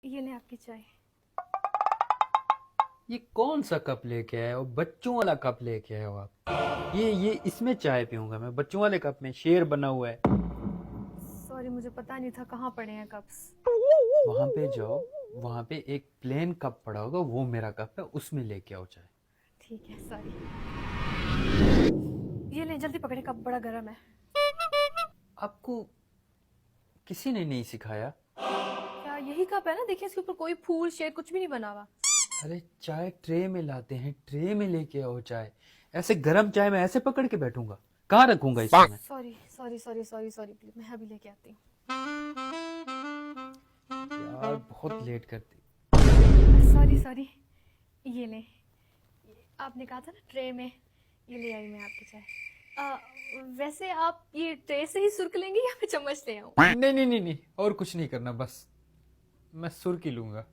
ये ले आपकी चाय। ये कौन सा कप लेके आए हो? बच्चों वाला कप लेके आए हो आप? ये इसमें चाय पीऊंगा मैं, बच्चों वाले कप में शेर बना हुआ है। सॉरी, मुझे पता नहीं था कहाँ पड़े हैं कप्स। वहां पे जाओ, वहां पे एक प्लेन कप पड़ा होगा, वो मेरा कप है, उसमें लेके आओ चाय। ठीक है, सॉरी। ये ले, जल्दी पकड़े, कप बड़ा गर्म है। आपको किसी ने नहीं सिखाया? क्या यही कप है ना? देखिए इसके ऊपर कोई फूल शेर कुछ भी नहीं बना हुआ। अरे चाय ट्रे में लाते हैं, ट्रे में लेके आओ चाय। ऐसे गरम चाय में ऐसे पकड़ के बैठूंगा? कहाँ रखूंगा इसको मैं? Sorry sorry sorry sorry sorry, please मैं अभी लेके आती हूँ। यार बहुत लेट करती। Sorry sorry. ये ले, आपने कहा था ना ट्रे में, ये ले आई मैं आपकी चाय। वैसे आप ये ट्रे से ही सुर्क लेंगे या मैं चम्मच ले आऊं? नहीं नहीं नहीं नहीं, और कुछ नहीं करना, बस मैं सुर्की लूंगा।